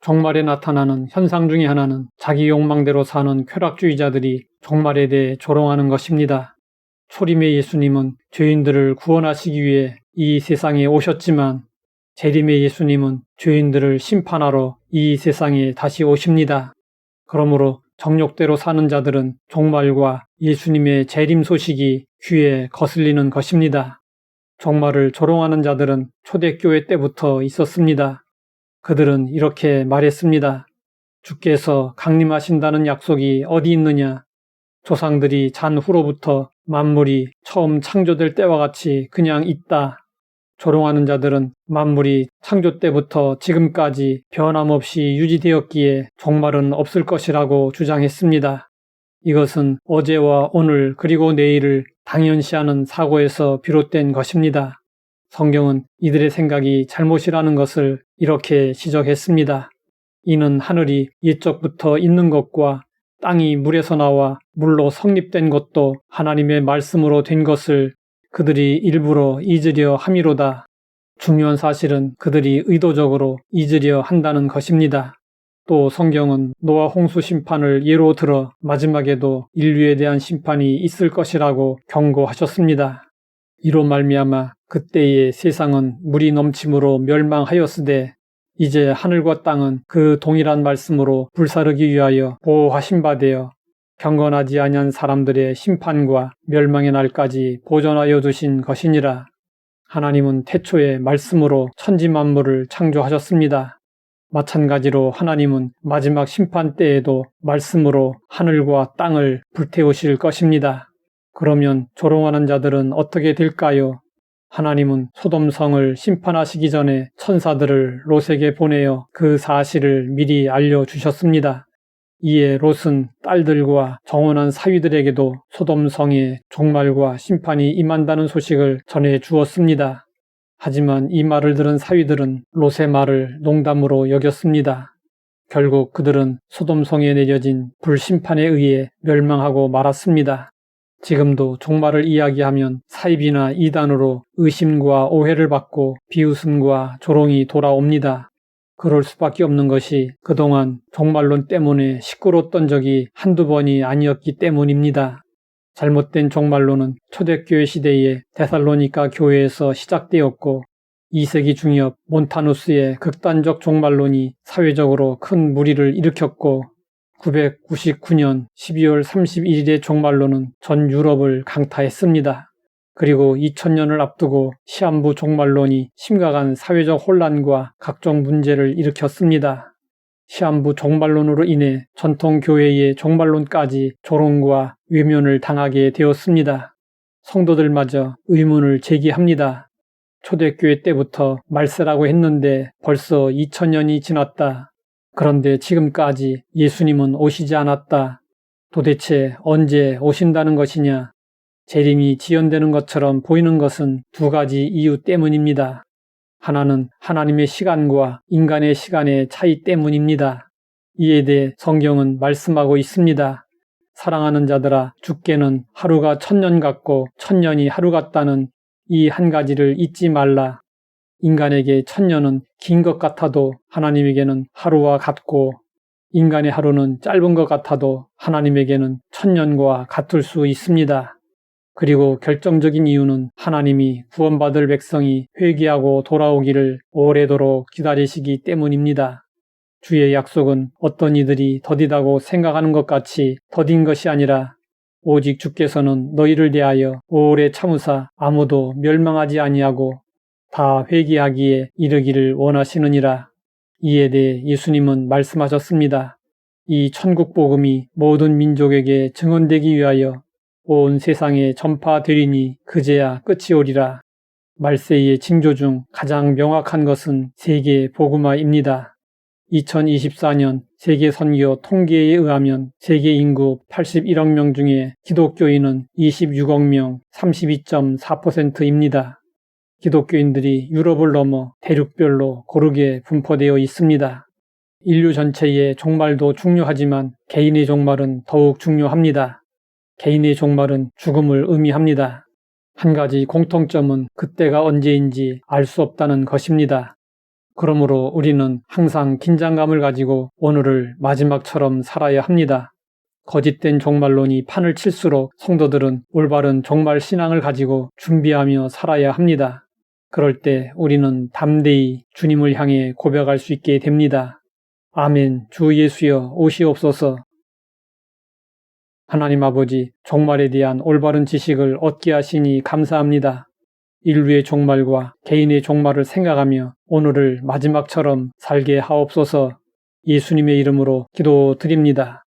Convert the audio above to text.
종말에 나타나는 현상 중의 하나는 자기 욕망대로 사는 쾌락주의자들이 종말에 대해 조롱하는 것입니다. 초림의 예수님은 죄인들을 구원하시기 위해 이 세상에 오셨지만 재림의 예수님은 죄인들을 심판하러 이 세상에 다시 오십니다. 그러므로 정욕대로 사는 자들은 종말과 예수님의 재림 소식이 귀에 거슬리는 것입니다. 종말을 조롱하는 자들은 초대교회 때부터 있었습니다. 그들은 이렇게 말했습니다. 주께서 강림하신다는 약속이 어디 있느냐? 조상들이 잔 후로부터 만물이 처음 창조될 때와 같이 그냥 있다. 조롱하는 자들은 만물이 창조 때부터 지금까지 변함없이 유지되었기에 종말은 없을 것이라고 주장했습니다. 이것은 어제와 오늘 그리고 내일을 당연시하는 사고에서 비롯된 것입니다. 성경은 이들의 생각이 잘못이라는 것을 이렇게 지적했습니다. 이는 하늘이 옛적부터 있는 것과 땅이 물에서 나와 물로 성립된 것도 하나님의 말씀으로 된 것을 그들이 일부러 잊으려 함이로다. 중요한 사실은 그들이 의도적으로 잊으려 한다는 것입니다. 또 성경은 노아 홍수 심판을 예로 들어 마지막에도 인류에 대한 심판이 있을 것이라고 경고하셨습니다. 이로 말미암아 그때의 세상은 물이 넘침으로 멸망하였으되 이제 하늘과 땅은 그 동일한 말씀으로 불사르기 위하여 보호하신 바 되어 경건하지 아니한 사람들의 심판과 멸망의 날까지 보존하여 두신 것이니라. 하나님은 태초에 말씀으로 천지 만물을 창조하셨습니다. 마찬가지로 하나님은 마지막 심판 때에도 말씀으로 하늘과 땅을 불태우실 것입니다. 그러면 조롱하는 자들은 어떻게 될까요? 하나님은 소돔성을 심판하시기 전에 천사들을 롯에게 보내어 그 사실을 미리 알려주셨습니다. 이에 롯은 딸들과 정혼한 사위들에게도 소돔성의 종말과 심판이 임한다는 소식을 전해 주었습니다. 하지만 이 말을 들은 사위들은 롯의 말을 농담으로 여겼습니다. 결국 그들은 소돔성에 내려진 불심판에 의해 멸망하고 말았습니다. 지금도 종말을 이야기하면 사입이나 이단으로 의심과 오해를 받고 비웃음과 조롱이 돌아옵니다. 그럴 수밖에 없는 것이 그동안 종말론 때문에 시끄러웠던 적이 한두 번이 아니었기 때문입니다. 잘못된 종말론은 초대교회 시대의 데살로니가 교회에서 시작되었고 2세기 중엽 몬타누스의 극단적 종말론이 사회적으로 큰 무리를 일으켰고 999년 12월 31일의 종말론은 전 유럽을 강타했습니다. 그리고 2000년을 앞두고 시한부 종말론이 심각한 사회적 혼란과 각종 문제를 일으켰습니다. 시한부 종말론으로 인해 전통교회의 종말론까지 조롱과 외면을 당하게 되었습니다. 성도들마저 의문을 제기합니다. 초대교회 때부터 말세라고 했는데 벌써 2000년이 지났다. 그런데 지금까지 예수님은 오시지 않았다. 도대체 언제 오신다는 것이냐? 재림이 지연되는 것처럼 보이는 것은 두 가지 이유 때문입니다. 하나는 하나님의 시간과 인간의 시간의 차이 때문입니다. 이에 대해 성경은 말씀하고 있습니다. 사랑하는 자들아, 주께는 하루가 1000년 같고 1000년이 하루 같다는 이 한 가지를 잊지 말라. 인간에게 1000년은 긴 것 같아도 하나님에게는 하루와 같고 인간의 하루는 짧은 것 같아도 하나님에게는 1000년과 같을 수 있습니다. 그리고 결정적인 이유는 하나님이 구원받을 백성이 회개하고 돌아오기를 오래도록 기다리시기 때문입니다. 주의 약속은 어떤 이들이 더디다고 생각하는 것 같이 더딘 것이 아니라 오직 주께서는 너희를 대하여 오래 참으사 아무도 멸망하지 아니하고 다 회개하기에 이르기를 원하시느니라. 이에 대해 예수님은 말씀하셨습니다. 이 천국 복음이 모든 민족에게 증언되기 위하여 온 세상에 전파되리니 그제야 끝이 오리라. 말세의 징조 중 가장 명확한 것은 세계 복음화입니다. 2024년 세계선교 통계에 의하면 세계 인구 81억 명 중에 기독교인은 26억 명, 32.4%입니다. 기독교인들이 유럽을 넘어 대륙별로 고르게 분포되어 있습니다. 인류 전체의 종말도 중요하지만 개인의 종말은 더욱 중요합니다. 개인의 종말은 죽음을 의미합니다. 한 가지 공통점은 그때가 언제인지 알 수 없다는 것입니다. 그러므로 우리는 항상 긴장감을 가지고 오늘을 마지막처럼 살아야 합니다. 거짓된 종말론이 판을 칠수록 성도들은 올바른 종말 신앙을 가지고 준비하며 살아야 합니다. 그럴 때 우리는 담대히 주님을 향해 고백할 수 있게 됩니다. 아멘. 주 예수여 오시옵소서. 하나님 아버지, 종말에 대한 올바른 지식을 얻게 하시니 감사합니다. 인류의 종말과 개인의 종말을 생각하며 오늘을 마지막처럼 살게 하옵소서. 예수님의 이름으로 기도드립니다.